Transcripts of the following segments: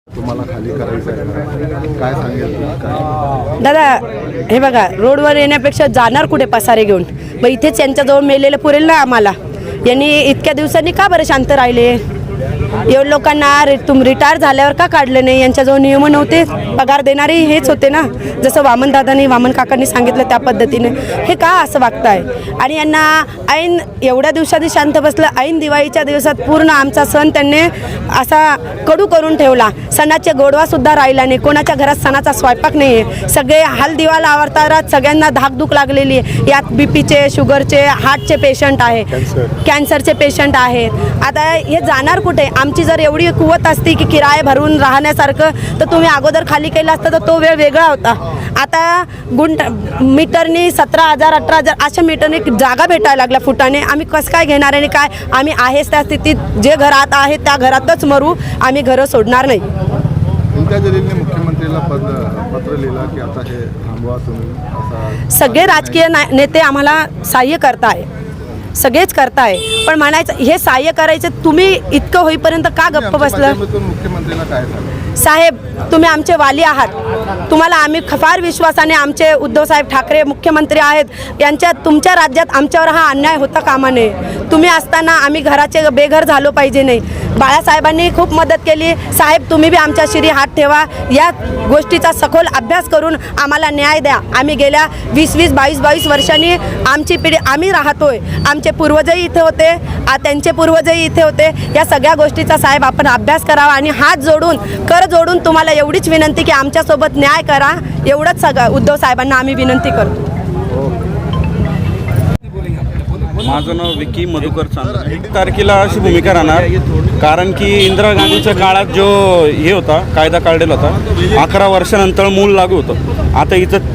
तुम्हाला खाली करायचं आहे, काय सांगेल काय? दादा हे बघा, रोडवर येण्यापेक्षा जाणार कुठे पसारे घेऊन? मग इथेच यांच्याजवळ मेलेलं पुरेल ना आम्हाला? यांनी इतक्या दिवसांनी का बरं शांत राहिले? एवढ्या लोकांना रिटायर झाल्यावर का काढलं नाही? यांच्याजवळ नियम नव्हते? पगार देणारे हेच होते ना, जसं वामन काकांनी सांगितलं त्या पद्धतीने. हे का असं वागताय? आणि यांना ऐन एवढ्या दिवसांनी शांत बसलं, ऐन दिवाळीच्या दिवसात पूर्ण आमचा सण त्यांनी असा कडू करून ठेवला. सणाचे गोडवासुद्धा राहिला नाही, कोणाच्या घरात सणाचा स्वयंपाक नाही आहे. सगळे हालदिवाला आवरतात, सगळ्यांना धाकधूक लागलेली आहे. यात बीपीचे, शुगरचे, हार्टचे पेशंट आहे, कॅन्सरचे पेशंट आहेत. आता हे जाणार कुठे? आमची जर एवढी कुवत असती की किराये भरून राहण्यासारखं, तर तुम्ही अगोदर खाली केलं असतं, तर तो वेळ वेगळा होता. आता मीटरनी 17,000 18,000 अशा मीटरने जागा भेटायला लागल्या फुटाने. आम्ही कसं काय घेणार? आणि काय आम्ही आहेच त्या स्थितीत, जे घरात आहे त्या घरातच मरू, आम्ही घरं सोडणार नाही. तुमच्या जरीने मुख्यमंत्रीला पत्र लिहिलं की आता हे थांबवा तुम्ही असा? सगळे राजकीय नेते आम्हाला सहाय्य करताय, सगळेच करताय, पण म्हणायचं हे सहाय्य करायचं तुम्ही इतकं होईपर्यंत का गप्प बसलं? मुख्यमंत्रीला काय सांगा? साहेब, तुम्ही आमचे वाली आहात. तुम्हाला आम्ही फार विश्वासाने, आमचे उद्धवसाहेब ठाकरे मुख्यमंत्री आहेत, तुमच्या राज्यात आमच्यावर हा अन्याय होता कामा नये. तुम्ही असताना आम्ही घराचे बेघर झालो पाहिजे नाही. बाळासाहेबांनी खूप मदत केली. साहेब, तुम्ही बी आमच्या शिरी हात ठेवा. या गोष्टीचा सखोल अभ्यास करून आम्हाला न्याय द्या. आम्ही गेल्या 20-20 22-22 वर्षांनी आमची पिढी आम्ही राहतोय. आमचे पूर्वजही इथे होते, त्यांचे पूर्वजही इथे होते. या सगळ्या गोष्टीचा साहेब आपण अभ्यास करावा आणि हात जोडून, कर जोडून तुम्हाला एवढीच विनंती की आमच्यासोबत न्याय करा. एवढंच सगळं उद्धव साहेबांना आम्ही विनंती करतो. माझं नाव विकी मधुकर चांदणे. 1 तारखेला अशी भूमिका राहणार, कारण की इंदिरा गांधीच्या काळात जो हे होता, कायदा काढलेला होता, 11 वर्षानंतर मूल लागू होतं. आता इथं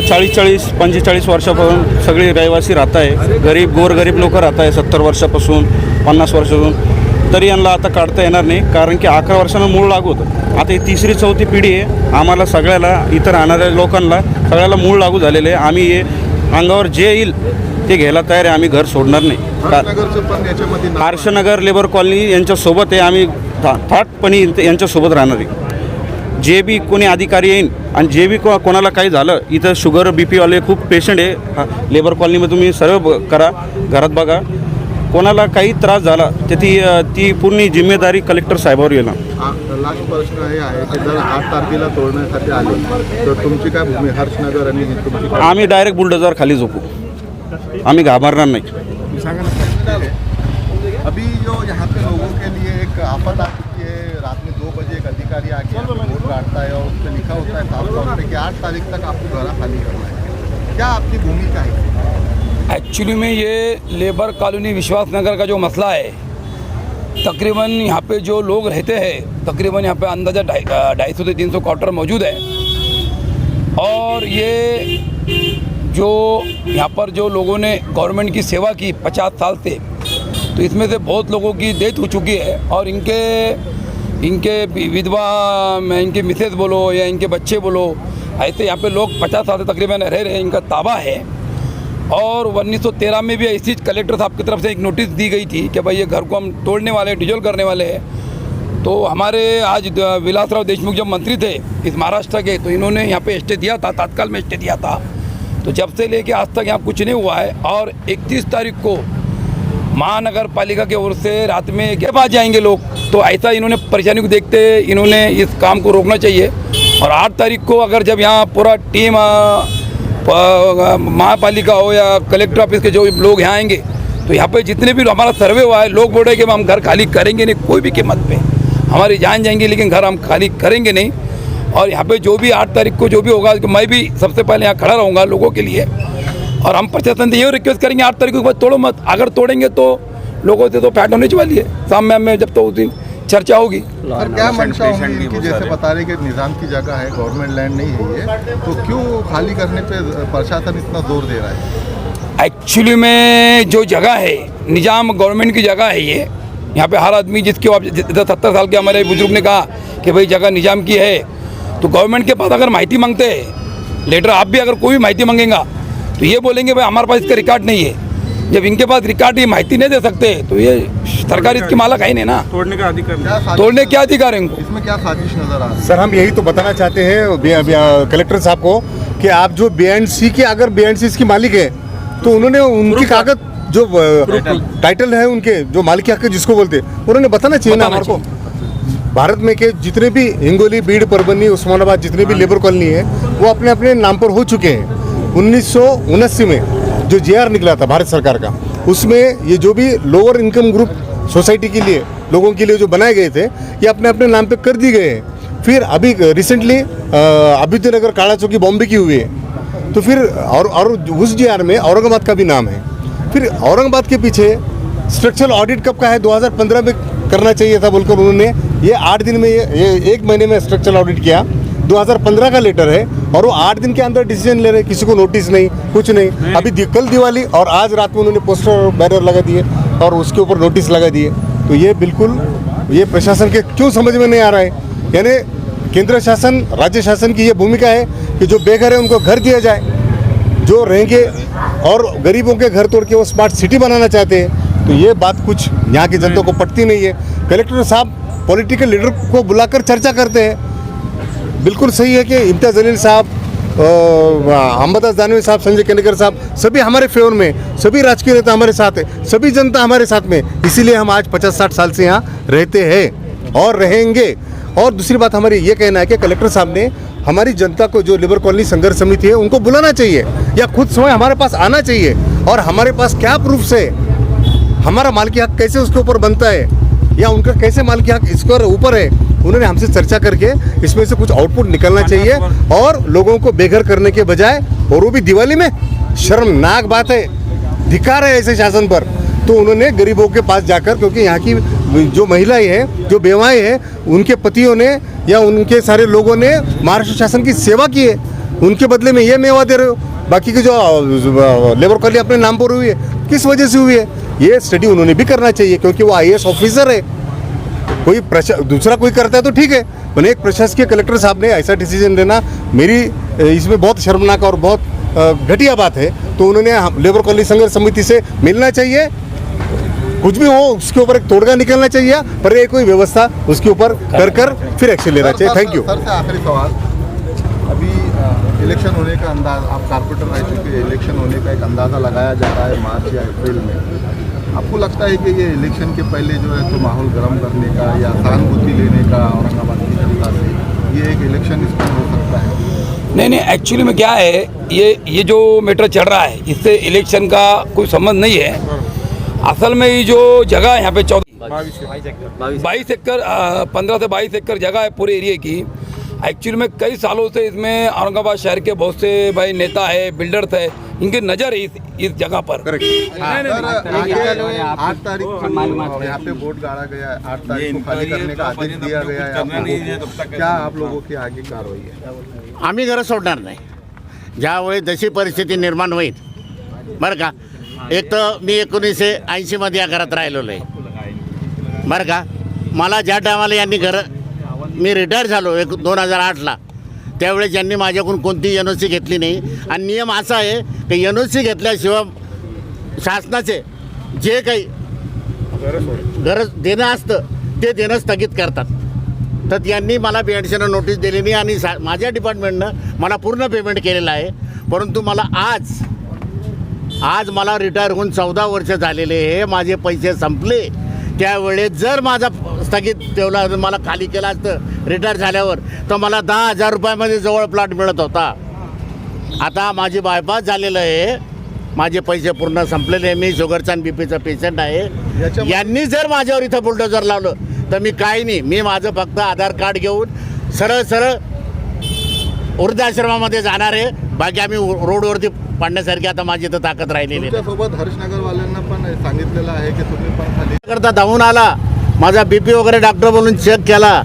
40-45 वर्षापासून सगळे रहिवासी राहत आहे. गोरगरीब लोक राहत आहे 70 वर्षापासून 50 वर्षापासून. तरी यांना आता काढता येणार नाही, कारण की 11 वर्षानं मूळ लागू होतं. आता ही 3री-4थी पिढी आहे. आम्हाला सगळ्याला, इथं राहणाऱ्या लोकांना सगळ्याला मूळ लागू झालेले आहे. आम्ही हे अंगावर जे येईल ते घ्यायला तयार आहे. आम्ही घर सोडणार नाही. हर्षनगर लेबर कॉलनी यांच्यासोबत आहे. आम्ही थाटपणे यांच्यासोबत राहणार आहे. जे बी कोणी अधिकारी येईल आणि जे बी कोणाला काही झालं, इथं शुगर बीपीवाले खूप पेशंट आहे लेबर कॉलनीमध्ये. तुम्ही सर्व करा, घरात बघा, कोणाला काही त्रास झाला तर ती पूर्ण जिम्मेदारी कलेक्टर साहेबांवर येणार. लास्ट प्रश्न हे आहे की जर 8 तारखेला तोडण्यासाठी आले तर तुमची काय भूमिका? हर्षनगर आणि तुमची? आम्ही डायरेक्ट बुलडोजर खाली झोपू, आम्ही घाबरणार नाही. अभी जो यहाँ पे लोगों के लिए एक आफत आ चुकी है, रात में 2 बजे एक अधिकारी आके वोट काटता है और उस पर लिखा होता है साफ तौर पे कि 8 तारीख तक आपको घर खाली करना है. क्या आपकी भूमिका है? एक्चुअली में ये लेबर कॉलोनी विश्वास नगर का जो मसला है, तकरीबन यहाँ पे जो लोग रहते हैं, तकरीबन यहाँ पे अंदाज़ा 250 से 300 क्वार्टर मौजूद है. और ये जो यहाँ पर जो लोगों ने गवर्नमेंट की सेवा की 50 साल से, तो इसमें से बहुत लोगों की डेथ हो चुकी है. और इनके विधवा में इनके मिसेज बोलो या इनके बच्चे बोलो, ऐसे यहाँ पे लोग 50 साल से तकरीबन रह रहे हैं. इनका ताबा है. और 1913 में भी ऐसी कलेक्टर साहब की तरफ से एक नोटिस दी गई थी कि भाई ये घर को हम तोड़ने वाले, डिजोल्व करने वाले हैं. तो हमारे आज विलासराव देशमुख जब मंत्री थे इस महाराष्ट्र के, तो इन्होंने यहाँ पे स्टे दिया था, तात्काल में स्टे दिया था. तो जब से लेके आज तक यहाँ कुछ नहीं हुआ है. और 31 तारीख को महानगर पालिका की ओर से रात में गैप आ जाएंगे लोग. तो ऐसा इन्होंने परेशानी को देखते इन्होंने इस काम को रोकना चाहिए. और 8 तारीख को अगर जब यहाँ पूरा टीम महापालिका हो या कलेक्टर ऑफिस के जो लोग यहाँ आएंगे, तो यहाँ पे जितने भी हमारा सर्वे हुआ है, लोग बोल रहे हैं कि हम घर खाली करेंगे नहीं कोई भी कीमत पे, हमारी जान जाएंगी लेकिन घर हम खाली करेंगे नहीं. और यहाँ पे जो भी 8 तारीख को जो भी होगा, कि मैं भी सबसे पहले यहाँ खड़ा रहूँगा लोगों के लिए. और हम प्रशासन से ये रिक्वेस्ट करेंगे 8 तारीख को तोड़ो मत. अगर तोड़ेंगे तो लोगों से तो फैट होने वाली है. शाम में जब तो उस दिन चर्चा होगी. सर, क्या मंशा होगी कि जैसे बता रहे कि निज़ाम की जगह है, गवर्नमेंट लैंड नहीं है ये, तो क्यों खाली करने पे प्रशासन इतना जोर दे रहा है? एक्चुअली में जो जगह है, निज़ाम गवर्नमेंट की जगह है ये. यहाँ पे हर आदमी जिसके 70 साल के हमारे बुजुर्ग ने कहा कि भाई जगह निज़ाम की है, तो गवर्नमेंट के पास अगर माहिती मांगते हैं, लेटर आप भी अगर कोई भी माहिती मांगेगा तो ये बोलेंगे भाई हमारे पास इसका रिकॉर्ड नहीं है। जब इनके पास रिकॉर्ड ये माहिती नहीं दे सकते तो ये सरकार इसकी मालक है ही नहीं ना, तोड़ने का अधिकार नहीं। क्या साजिश- तोड़ने क्या अधिकार है इनको। इसमें क्या साजिश नजर आ रही है? सर हम यही तो बताना चाहते हैं कलेक्टर साहब को कि आप जो BNC के अगर BNC इसकी मालिक है तो उन्होंने उनकी कागज जो टाइटल है उनके जो मालिकी हक जिसको बोलते उन्होंने बताना चाहिए ना हमारे को। भारत में के जितने भी हिंगोली, बीड़, परभनी, उस्मानाबाद जितने भी लेबर कॉलोनी है वो अपने अपने नाम पर हो चुके हैं। 1979 में जो JR निकला था भारत सरकार का, उसमें ये जो भी लोअर इनकम ग्रुप सोसाइटी के लिए लोगों के लिए जो बनाए गए थे ये अपने अपने नाम पे कर दिए गए हैं। फिर अभी रिसेंटली अभ्युदय नगर, काला चौकी, बॉम्बे की हुई है। तो फिर और उस JR में औरंगाबाद का भी नाम है। फिर औरंगाबाद के पीछे स्ट्रक्चरल ऑडिट कब का है? 2015 में करना चाहिए था बोलकर उन्होंने ये 8 दिन में ये 1 महीने में स्ट्रक्चरल ऑडिट किया। 2015 का लेटर है और वो 8 दिन के अंदर डिसीजन ले रहे हैं, किसी को नोटिस नहीं, कुछ नहीं। अभी कल दिवाली और आज रात में उन्होंने पोस्टर और बैनर लगा दिए और उसके ऊपर नोटिस लगा दिए। तो ये बिल्कुल ये प्रशासन के क्यों समझ में नहीं आ रहा है? यानी केंद्र शासन, राज्य शासन की ये भूमिका है कि जो बेघर है उनको घर दिया जाए, जो रहेंगे और गरीबों के घर तोड़ के वो स्मार्ट सिटी बनाना चाहते हैं। तो ये बात कुछ यहाँ की जनता को पटती नहीं है। कलेक्टर साहब पॉलिटिकल लीडर को बुलाकर चर्चा करते हैं। बिल्कुल सही है कि इम्तियाज़ जलील साहब, अहमदास दानवी साहब, संजय केनेकर साहब सभी हमारे फेवर में, सभी राजकीय नेता हमारे साथ है, सभी जनता हमारे साथ में, इसीलिए हम आज 50-60 साल से यहाँ रहते हैं और रहेंगे। और दूसरी बात हमारी ये कहना है कि कलेक्टर साहब ने हमारी जनता को जो लेबर कॉलोनी संघर्ष समिति है उनको बुलाना चाहिए या खुद स्वयं हमारे पास आना चाहिए और हमारे पास क्या प्रूफ से हमारा मालिकी हक कैसे उसके ऊपर बनता है या उनका कैसे मालिकी हक इसके ऊपर है, उन्होंने हमसे चर्चा करके इसमें से कुछ आउटपुट निकलना चाहिए और लोगों को बेघर करने के बजाय, और वो भी दिवाली में, शर्मनाक बात है, धिक्कार है ऐसे शासन पर। तो उन्होंने गरीबों के पास जाकर, क्योंकि यहाँ की जो महिलाएं हैं, जो बेवाएं हैं, उनके पतियों ने या उनके सारे लोगों ने महाराष्ट्र शासन की सेवा की है, उनके बदले में ये मेवा दे रहे हो। बाकी की जो लेबर कॉलोनी अपने नाम पर हुई है किस वजह से हुई है, ये स्टडी उन्होंने भी करना चाहिए, क्योंकि वो IAS ऑफिसर है। कोई दूसरा कोई करता है तो ठीक है, पर एक प्रशासकीय कलेक्टर साहब ने ऐसा डिसीजन लेना मेरी इसमें बहुत शर्मनाक और बहुत घटिया बात है। तो उन्होंने लेबर कॉलोनी संघर्ष समिति से मिलना चाहिए, कुछ भी हो उसके ऊपर एक तोड़गा निकलना चाहिए, पर ये कोई व्यवस्था उसके ऊपर कर फिर एक्शन लेना चाहिए। Thank you. सर से आखिरी सवाल, अभी इलेक्शन होने का अंदाज, आप कारपोरेटर रह चुके, इलेक्शन होने का एक अंदाज़ा लगाया जा रहा है मार्च या अप्रैल में। आपको लगता है कि ये इलेक्शन के पहले जो है तो माहौल गर्म करने का या सहानुभूति लेने का औरंगाबाद की जनता से, ये एक इलेक्शन इसमें हो सकता है? नहीं, एक्चुअली में क्या है, ये जो मैटर चल रहा है इससे इलेक्शन का कोई संबंध नहीं है। असल में ये जो जगह है यहाँ पे 22 एकड़ 15 से 22 एकड़ जगह है पूरे एरिया की। एक्चुअली में कई सालों से इसमें औरंगाबाद शहर के बहुत से भाई नेता है, बिल्डर्स है, इनकी नज़र है इस जगह पर। सर, आगे 8 तारीख को यहाँ पे वोट गाड़ा गया है, 8 तारीख को खाली करने का आदेश दिया गया है आप लोगों को। क्या आप लोगों की आगे कार्रवाई है? आम्ही घरं सोडणार नाही, ज्यावेळी जशी परिस्थिती निर्माण होईल बरं का। एक तर मी 1980मध्ये या घरात राहिलेलो आहे बरं का। मला ज्या टायमाला यांनी मी रिटायर झालो 2008ला, त्यावेळेस यांनी माझ्याकडून कोणतीही NOC घेतली नाही। आणि नियम असा आहे की NOC घेतल्याशिवाय शासनाचे जे काही गरज देणं असतं ते देणं स्थगित करतात। तर त्यांनी मला BNCनं नोटीस दिली नाही आणि माझ्या डिपार्टमेंटनं मला पूर्ण पेमेंट केलेलं आहे। परंतु मला आज मला रिटायर होऊन 14 वर्ष झालेले आहे, माझे पैसे संपले। त्यावेळेस जर माझा स्थगित ठेवला, मला खाली केला असतं रिटायर झाल्यावर, तर मला 10,000 रुपयामध्ये जवळ प्लॉट मिळत होता। आता माझी बायपास झालेलं आहे, माझे पैसे पूर्ण संपलेले आहे, मी शुगरचा आणि BPचा पेशंट आहे। यांनी जर माझ्यावर इथं बुलडोजर लावलं तर मी काही नाही, मी माझं फक्त आधार कार्ड घेऊन सरळ वृद्धाश्रमामध्ये जाणार आहे। बाकी आम्ही रोडवरती पाडण्यासारखी आता माझी तर ताकद राहिलेली आहे। सोबत हर्षनगरवाल्यांना पण सांगितलेलं आहे की तुम्ही पण खाली करता धावून आला, माझा BP वगैरे डॉक्टर बोलून चेक केला।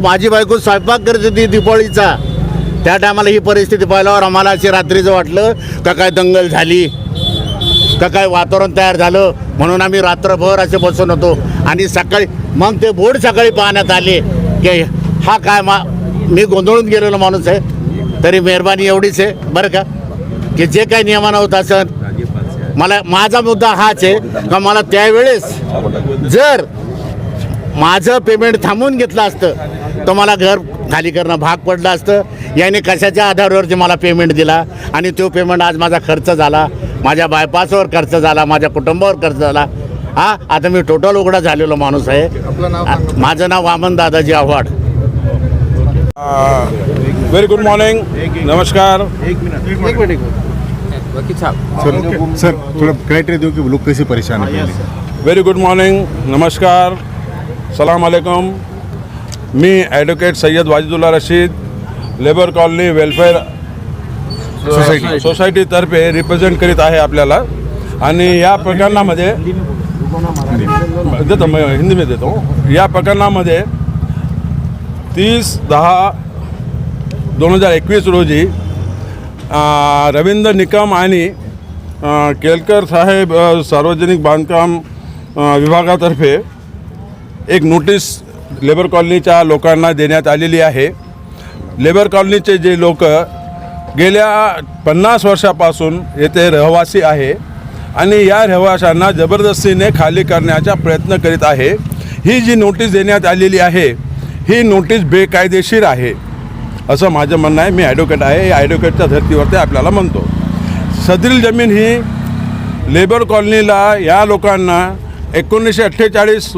माझी बायको स्वयंपाक करत होती दिवाळीचा, त्या टायमाला ही परिस्थिती पाहिल्यावर आम्हाला अशी रात्रीचं वाटलं का काय दंगल झाली का काय वातावरण तयार झालं, म्हणून आम्ही रात्रभर असे बसून होतो। आणि सकाळी मग ते बोर्ड सकाळी पाहण्यात आले की हा काय मी गोंधळून गेलेलो माणूस आहे। तरी मेहरबानी एवढीच आहे बरं का की जे काही नियमानं होत असेल, मला माझा मुद्दा हाच आहे का मला त्यावेळेस जर माझं पेमेंट थांबवून घेतलं असतं तर मला घर खाली करणं भाग पडलं असतं. याने कशाच्या आधारावरती मला पेमेंट दिला आणि तो पेमेंट आज माझा खर्च झाला, माझ्या बायपासवर खर्च झाला, माझ्या कुटुंबावर खर्च झाला. आता मी टोटल उघडा झालेलो माणूस आहे. आपलं नाव सांगा. माझं नाव Vaman Dadaji Avhad. Very good morning, नमस्कार. सर थोड़ा क्राइटेरिया दो कि लोग कैसे परेशान है पहले. व्हेरी गुड मॉर्निंग, नमस्कार, सलाम अलैकुम. मी advocate Syed Wajidullah Rashid, labour colony welfare सोसायटीतर्फे रिप्रेझेंट करीत आहे आपल्याला. आणि या प्रकरणामध्ये देतो, मैं हिंदी में देता हूँ. या प्रकरणामध्ये 30/10/2021 रोजी रवींद्र निकम आणि केलकर साहेब सार्वजनिक बांधकाम विभागातर्फे एक नोटीस लेबर कॉलनीच्या लोकांना देण्यात आलेली आहे. लेबर कॉलनीचे जे लोक गेल्या 50 वर्षापासून येथे रहिवासी आहे आणि या रहिवाशांना जबरदस्तीने खाली करण्याचा प्रयत्न करीत आहे. ही जी नोटीस देण्यात आलेली आहे ही नोटीस बेकायदेशीर आहे असं माझं म्हणणं आहे. मी ॲडव्होकेट आहे, या ॲडव्होकेटच्या धर्तीवरती आपल्याला म्हणतो. सदरील जमीन ही लेबर कॉलनीला या लोकांना 1948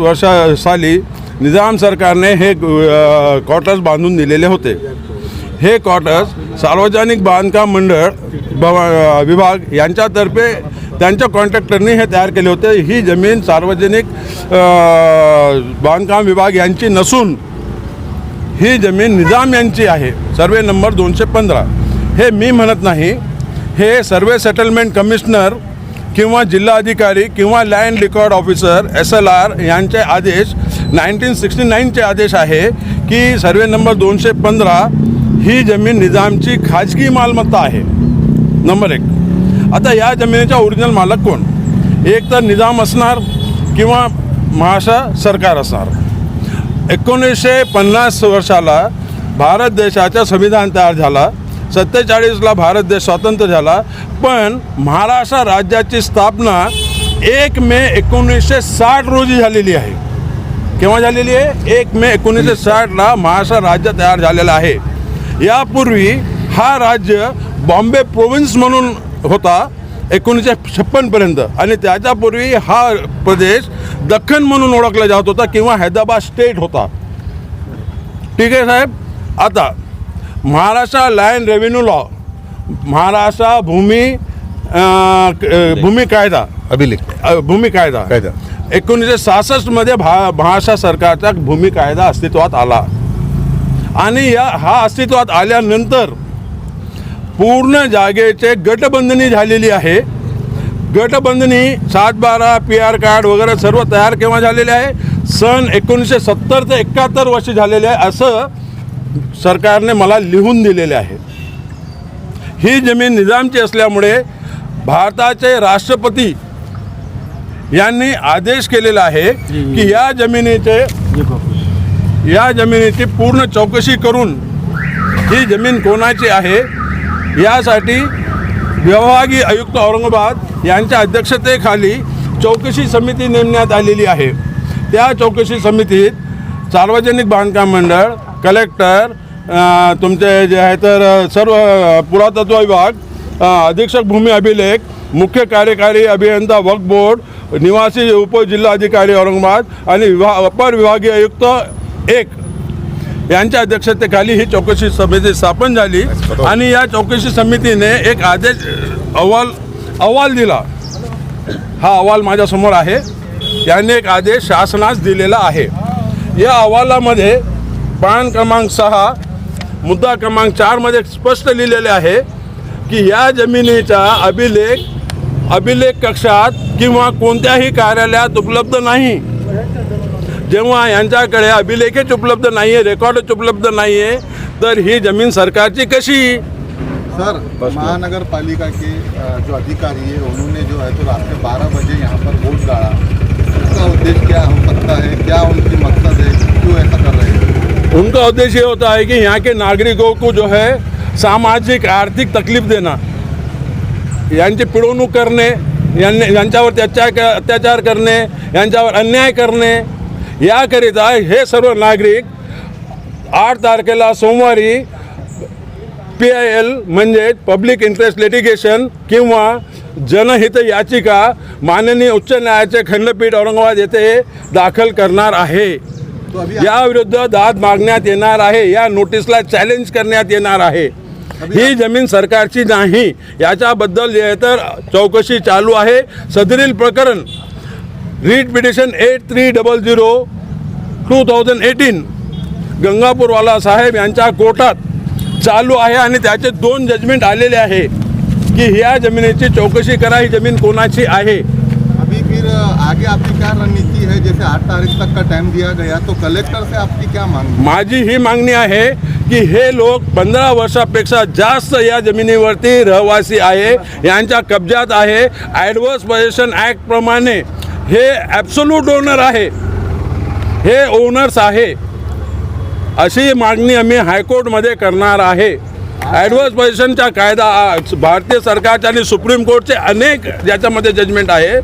साली निजाम सरकारने हे क्वार्टर्स बांधून दिलेले होते. हे क्वार्टर्स सार्वजनिक बांधकाम मंडळ विभाग यांच्यातर्फे त्यांच्या कॉन्ट्रॅक्टरनी हे तयार केले होते. ही जमीन सार्वजनिक बांधकाम विभाग यांची नसून ही जमीन निजाम यांची आहे. Survey number 215. हे मी म्हणत नाही, हे सर्वे सेटलमेंट कमिशनर किंवा जिल्हाधिकारी किंवा लँड रेकॉर्ड ऑफिसर SLR यांचे आदेश 1969चे आदेश आहे की सर्वे नंबर 215 ही जमीन निजामची खाजगी मालमत्ता आहे. नंबर 1. आता या जमिनीचा ओरिजिनल मालक कोण? एक तर निजाम असणार किंवा महाराष्ट्र सरकार असणार. 1950 वर्षाला भारत देशाचा संविधान तयार झाला. 47ला भारत देश स्वतंत्र झाला. पण महाराष्ट्र राज्याची स्थापना 1 मे 1960 रोजी झालेली आहे. केव्हा झालेली आहे? 1 मे 1960ला महाराष्ट्र राज्य तयार झालेलं आहे. यापूर्वी हा राज्य बॉम्बे प्रोव्हिन्स म्हणून होता 1956पर्यंत आणि त्याच्यापूर्वी हा प्रदेश दख्खन म्हणून ओळखला जात होता किंवा हैदराबाद स्टेट होता. ठीक आहे साहेब. आता Maharashtra land revenue law, Maharashtra भूमी कायदा, भूमी कायदा 1966मध्ये महाराष्ट्र सरकारचा भूमी कायदा अस्तित्वात आला. आणि हा अस्तित्वात आल्यानंतर पूर्ण जागेचे गटबंधनी झालेली आहे. गटबंधनी 7/12 PR कार्ड वगैरे सर्व तयार केव्हा झालेले आहे? सन 1970 ते 71 वर्ष झालेले आहे असं सरकारने मला लिहून दिलेले आहे. ही जमीन निजामची असल्यामुळे भारताचे राष्ट्रपती यांनी आदेश केलेला आहे की या जमिनीची पूर्ण चौकशी करून ही जमीन कोणाची आहे यासाठी विभागीय आयुक्त औरंगाबाद यांच्या अध्यक्षतेखाली चौकशी समिती नेमण्यात आलेली आहे. त्या चौकशी समितीत सार्वजनिक बांधकाम मंडळ, कलेक्टर, तुमचे जे आहे तर सर्व पुरातत्व विभाग, अधीक्षक भूमी अभिलेख, मुख्य कार्यकारी अभियंता वक्फ बोर्ड, निवासी उपजिल्हाधिकारी औरंगाबाद आणि अपर विभागीय आयुक्त 1 यांच्या अध्यक्षतेखाली ही चौकशी समिती स्थापन झाली. आणि या चौकशी समितीने एक आदेश अहवाल दिला. हा अहवाल माझ्यासमोर आहे. त्यांनी एक आदेश शासनास दिलेला आहे. या अहवालामध्ये पान क्रमांक 6 मुद्दा क्रमांक 4 मध्ये स्पष्ट लिहिलेले आहे की या जमिनीचा अभिलेख कक्षात किंवा कोणत्याही कार्यालयात उपलब्ध नाही. जेव्हा यांच्याकडे अभिलेखच उपलब्ध नाही आहे, रेकॉर्डच उपलब्ध नाही आहे, तर ही जमीन सरकारची कशी? सर, महानगर पालिका के जो अधिकारी है उन्होंने जो है तो रात के 12 बजे यहाँ पर वोट डाला. उसका उद्देश्य क्या हो सकता है? क्या उनकी मकसद है? क्यों ऐसा कर रहे हैं? उनका उद्देश्य ये होता है कि यहाँ के नागरिकों को जो है सामाजिक आर्थिक तकलीफ देना. यांची पिळवणूक करणे, यांच्यावरती अत्याचार करणे, यांच्यावर अन्याय करणे, याकरिता हे सर्व नागरिक 8 तारखेला सोमवारी PIL म्हणजे पब्लिक इंटरेस्ट लिटिगेशन किंवा जनहित याचिका माननीय उच्च न्यायालयाचे खंडपीठ औरंगाबाद येथे दाखल करणार आहे. या विरुद्ध दाद मागण्यात येणार आहे. या नोटीसला चॅलेंज करण्यात येणार आहे. ही जमीन सरकारची नाही याच्याबद्दल तर चौकशी चालू आहे. सदरील प्रकरण रीट पिटिशन 8300/2018 गंगापूरवाला साहेब यांच्या कोर्टात चालू आहे आणि त्याचे 2 जजमेंट आलेले आहे की ह्या जमिनीची चौकशी करा, ही जमीन कोणाची आहे. अभी फिर आगे आपकी क्या रणनीति है? जैसे 8 तारीख तक का टाइम दिया गया, तो कलेक्टर से आपकी क्या मांग है? माझी ही मागणी आहे की हे लोक 15 वर्षापेक्षा जास्त या जमिनीवरती रहिवासी आहे, यांच्या कब्जात आहे. ॲडव्हर्स पोझेशन ॲक्ट प्रमाणे हे ॲब्सोल्यूट ओनर आहे, हे ओनर्स आहे. अशी मागणी आम्ही हायकोर्टमध्ये करणार आहे. ॲडव्हर्स पोझिशनचा कायदा भारतीय सरकारचे आणि सुप्रीम कोर्टचे अनेक ज्याच्यामध्ये जजमेंट आहे.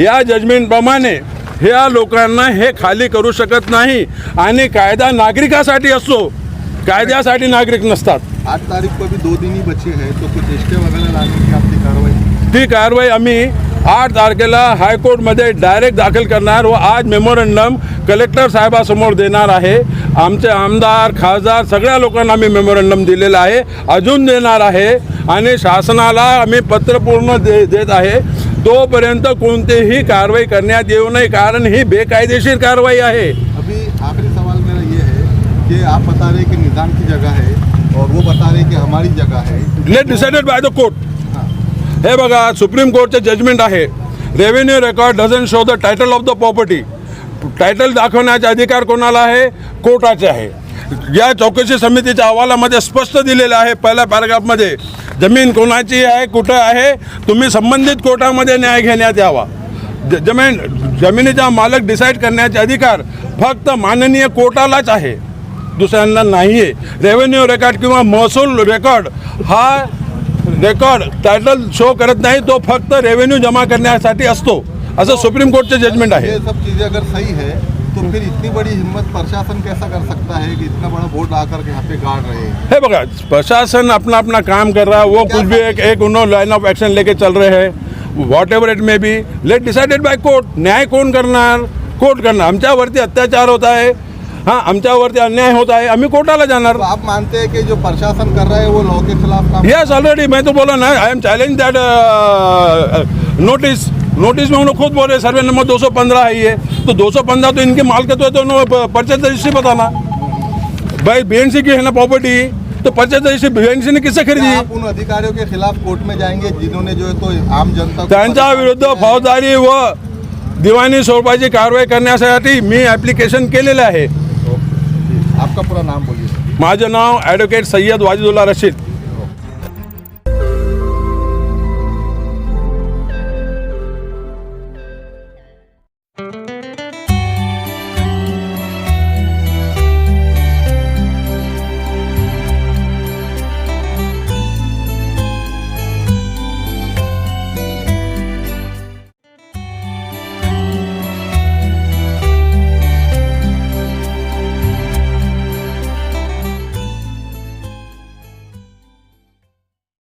या जजमेंटप्रमाणे ह्या लोकांना हे खाली करू शकत नाही आणि कायदा नागरिकासाठी असतो, कायद्यासाठी नागरिक नसतात. 8 तारीख को भी 2 दिन ही बचे हैं, तो कुछ स्टे वगैरह लाने की आपकी कार्रवाई? ती कारवाई आम्ही 8 तारखेला हायकोर्टमध्ये डायरेक्ट दाखल करणार व आज मेमोरंडम कलेक्टर साहेबासमोर देणार आहे. आमचे आमदार खासदार सगळ्या लोकांना आम्ही मेमोरंडम दिलेला आहे, अजून देणार आहे आणि शासनाला आम्ही पत्र पूर्ण देत आहे. तोपर्यंत कोणतीही कारवाई करण्यात येऊ नये, कारण ही बेकायदेशीर कारवाई आहे. अभी आखिरी सवाल मेरा ये है कि आप बता रहे कि निजाम की जगह है और वो बता रहे कि हमारी जगह है. Let decided by the court. हे बघा, सुप्रीम कोर्टचे जजमेंट आहे. Revenue record doesn't show the title of the property. Title दाखवण्याचा अधिकार कोणाला आहे? कोर्टाचे आहे. या चौकशी समितीच्या अहवालामध्ये स्पष्ट दिलेलं आहे पहिल्या पॅराग्राफमध्ये, जमीन कोणाची आहे, कुठं आहे, तुम्ही संबंधित कोर्टामध्ये न्याय घेण्यात यावा. जमिनीचा मालक डिसाईड करण्याचे अधिकार फक्त माननीय कोर्टालाच आहे, दुसऱ्यांना नाही आहे. रेव्हेन्यू रेकॉर्ड किंवा महसूल रेकॉर्ड हा रेकॉर्ड टायटल शो करत नाही, तो फक्त रेव्हेन्यू जमा करण्यासाठी असतो, असं सुप्रीम कोर्टचे जजमेंट आहे. ये सब चीज़ें अगर सही है तो फिर इतनी बड़ी हिम्मत प्रशासन कैसा कर सकता है कि इतना बड़ा बोर्ड आकर के यहाँ पे गाड़ रहे हैं? है बघा, प्रशासन अपना अपना काम कर रहा है. वो कुछ भी एक उन्होंने लाइन ऑफ एक्शन लेके चल रहे हैं. Whatever it may be, let decided by court. न्याय कोण करणार? कोर्ट करणार. आमच्यावरती अत्याचार होत आहे, हाँ, आमच्यावरती अन्याय होत आहे, आम्ही कोर्टाला जाणार. तो आप मानते हैं कि जो प्रशासन कर रहा है वो लॉ के खिलाफ काम? यस, ऑलरेडी मैं तो बोला ना, I am challenge that notice में उन्होंने खुद बोल रहे सर्वे नंबर 215 है ये, तो 215 तो इनके मालकत्व है, तो उन्होंने परचेज रजिस्ट्री बताना. भाई BNC की है ना प्रॉपर्टी, तो परचेज रजिस्ट्री BNC ने किससे खरीदी? आप उन अधिकारियों के खिलाफ कोर्ट में जाएंगे जिन्होंने जो है तो आम जनता को त्यांच्या विरुद्ध फौजदारी व दिवाणी स्वरूपाची कारवाई करण्यासाठी मी ॲप्लिकेशन केलेलं आहे. आपका पूरा नाम बोलिए. माझं नाव ॲडव्होकेट सय्यद वाजिदुल्ला रशीद.